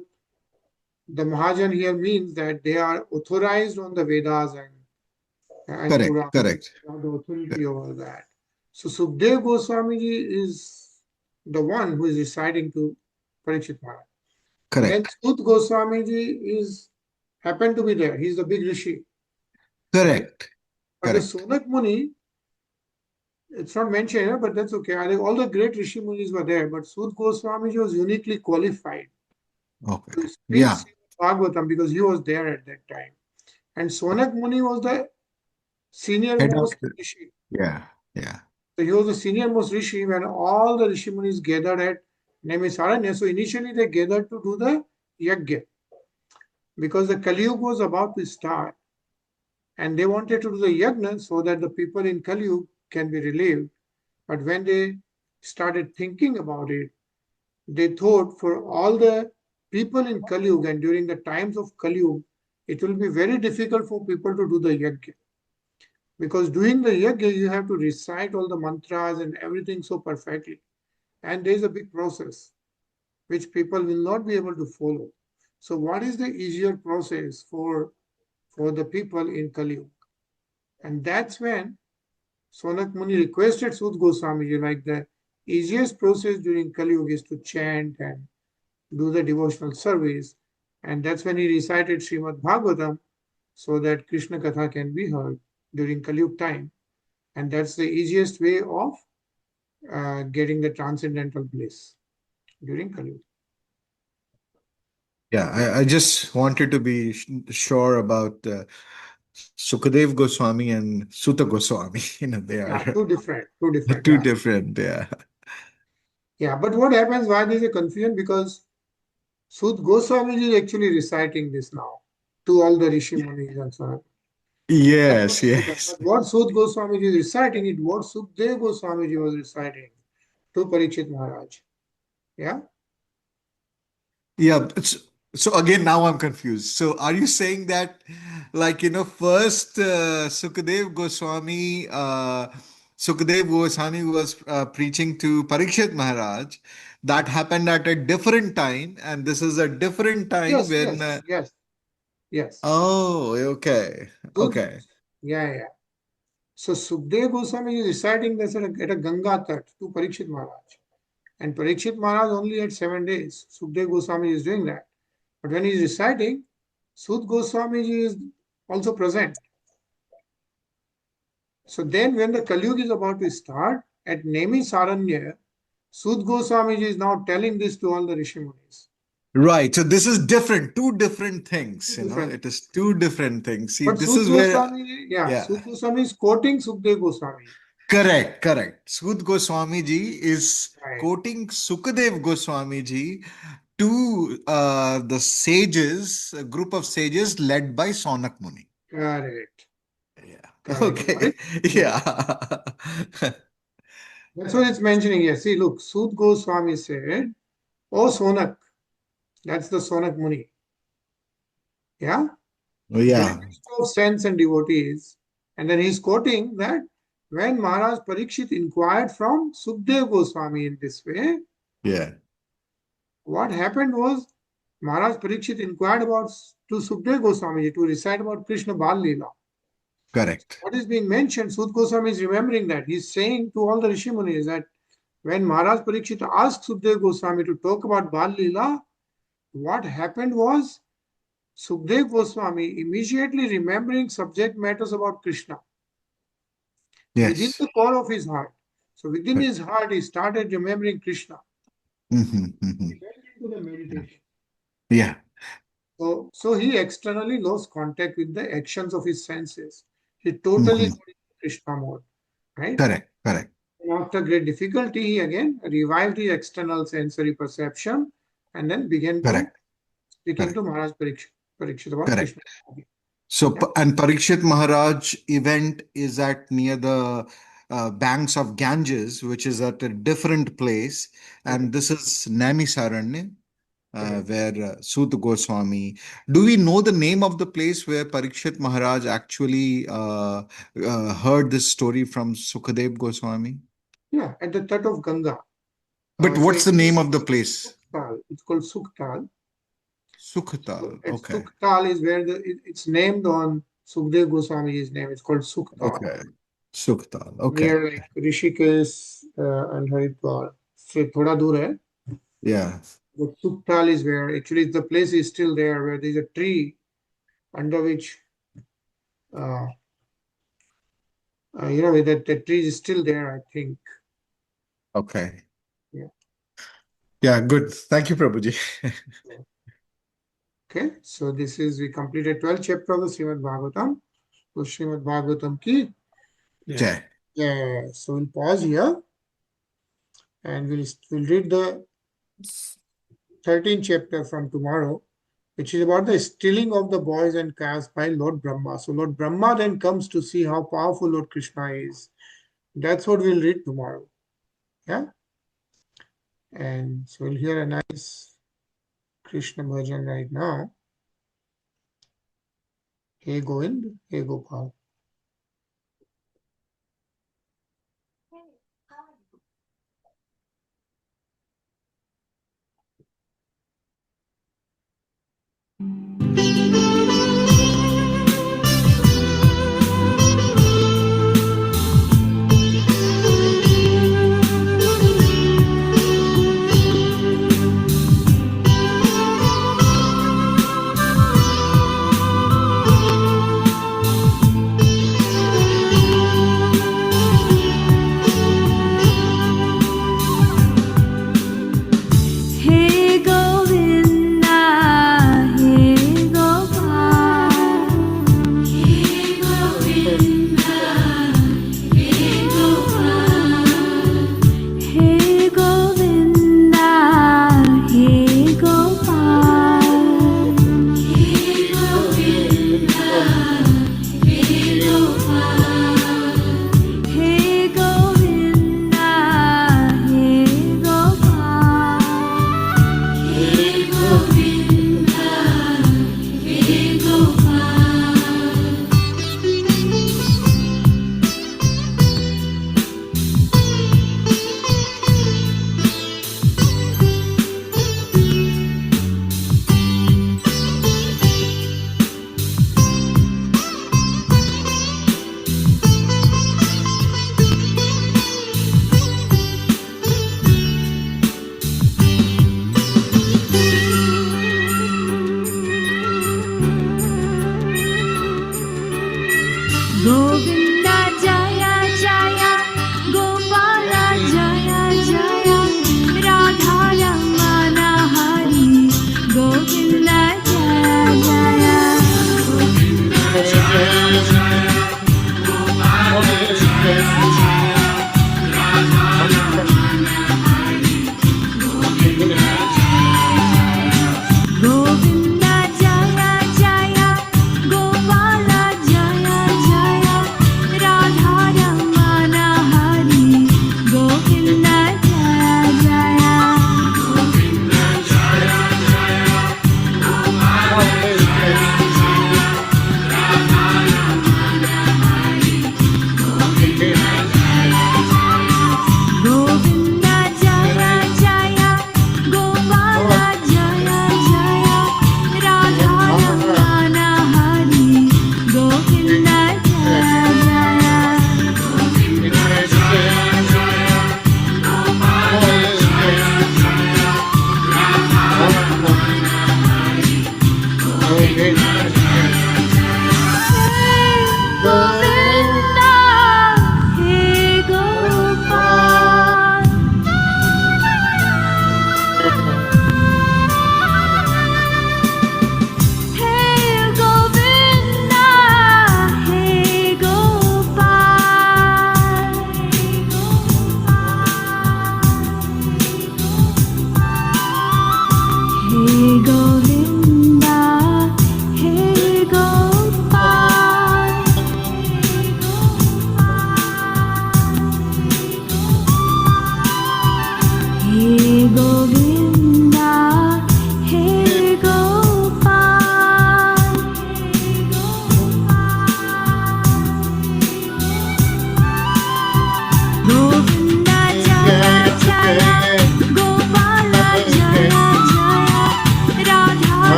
The Mahajan here means that they are authorized on the Vedas and Correct, Purana. correct. They have the authority over that. So Sukdev Goswami ji is the one who is reciting to Parikshit Maharaj. Then Correct. Sut Goswami ji happened to be there. He's the big rishi. Right? Correct. But the Correct. Sonak Muni, it's not mentioned here, but that's okay. I think all the great Rishi Munis were there, but Sut Goswami ji was uniquely qualified Okay. to speak Yeah. Bhagavatam because he was there at that time. And Sonak Muni was the senior Head of most the- rishi. Yeah. Yeah. So he was the senior most rishi when all the Rishi Munis gathered at Naimisaranya. So initially they gathered to do the yajna because the Kali Yuga was about to start. And they wanted to do the yajna so that the people in Kali Yuga can be relieved. But when they started thinking about it, they thought for all the people in Kali Yuga and during the times of Kali Yuga, it will be very difficult for people to do the yajna. Because doing the yajna, you have to recite all the mantras and everything so perfectly. And there is a big process which people will not be able to follow. So what is the easier process for the people in Kali Yuga? And that's when Sonak Muni requested Sud Goswami ji, like the easiest process during Kali Yuga is to chant and do the devotional service. And that's when he recited Srimad Bhagavatam so that Krishna Katha can be heard during Kali Yuga time. And that's the easiest way of getting the transcendental bliss during Kali Yuga. Yeah. I just wanted to be sure about Sukadev Goswami and Suta Goswami. They Yeah, are two different. two different. Yeah. Yeah, but what happens, why there is a confusion? Because Sud Goswami ji is actually reciting this now to all the Rishi Munis and so on. Yes. Yes. But what Sud Goswami ji is reciting, it what Sukdev Goswami ji was reciting to Parikshit Maharaj. Yeah? Yeah. So again, now I'm confused. So are you saying that, like, first Sukadev Goswami was preaching to Parikshit Maharaj. That happened at a different time, and this is a different time Yes, when. yes. Oh, okay. Okay. Yeah. So Sukdev Goswami is reciting this at a Ganga Tat to Parikshit Maharaj. And Parikshit Maharaj only had 7 days. Sukdev Goswami is doing that. But when he is reciting, Sud Goswami ji is also present. So then when the Kali Yuga is about to start, at Nemi Saranya, Sud Goswami ji is now telling this to all the Rishi Munis. Right. So this is different. Two different things. Different. It is two different things. See, But this Sud is where. Goswami, Yeah. Sud Goswami is quoting Sukdev Goswami. Correct. Sud Goswami ji is Right. quoting Sukadev Goswami ji to the sages, a group of sages led by Sonak Muni. Correct. Yeah. Okay. Yeah. That's what it's mentioning here. See, look, Sud Goswami said, "Oh Sonak," that's the Sonak Muni. Yeah? Oh, yeah. of saints and devotees. And then he's quoting that when Maharaj Parikshit inquired from Sukdev Goswami in this way, Yeah. what happened was Maharaj Parikshit inquired about to Sukdev Goswami to recite about Krishna Bal Leela. Correct. What is being mentioned, Sud Goswami is remembering that. He's saying to all the Rishi Munis that when Maharaj Parikshit asked Sukdev Goswami to talk about Bal Leela, what happened was Sukdev Goswami immediately remembering subject matters about Krishna within Yes. the core of his heart. So within Correct. his heart, he started remembering Krishna. Mm-hmm. He went into the meditation. Yeah. So he externally lost contact with the actions of his senses. He totally got into Krishna mode, right? Correct. Correct. And after great difficulty, he again revived his external sensory perception and then began to Correct. speaking to Maharaj Parikshit about Correct. Krishna. So, Yeah. and Parikshit Maharaj event is at near the banks of Ganges, which is at a different place. And this is Naimisaranya, where Sut Goswami. Do we know the name of the place where Parikshit Maharaj actually heard this story from Sukadev Goswami? Yeah, at the Tat of Ganga. But So what's the name of the place? Suktal. It's called Suktal. Sukhtal. Okay. Suktal is where it's named on Sukdev Goswami's name. It's called Suktal. Okay. Sukhtal. Okay. Near like Rishikesh and Haridwar. So thoda dur hai. Yeah. But Suktal is where actually the place is still there, where there's a tree under which that the tree is still there, I think. Okay. Yeah. Yeah, good. Thank you, Prabhuji. Okay, so we completed 12th chapter of the Srimad Bhagavatam. So Srimad Bhagavatam ki. Jai. Yeah, so we'll pause here and we'll read the 13th chapter from tomorrow, which is about the stealing of the boys and calves by Lord Brahma. So Lord Brahma then comes to see how powerful Lord Krishna is. That's what we'll read tomorrow. Yeah. And so we'll hear a nice Krishna bhajan right now. Hey Govind, hey Gopal.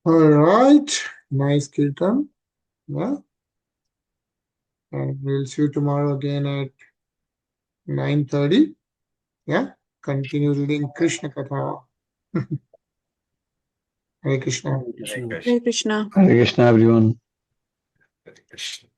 All right, nice kirtan. Yeah, and we'll see you tomorrow again at 9:30. Yeah, continue reading Krishna Katha. Hare Krishna. Krishna. Hare Krishna. Hare Krishna, everyone. Hare Krishna.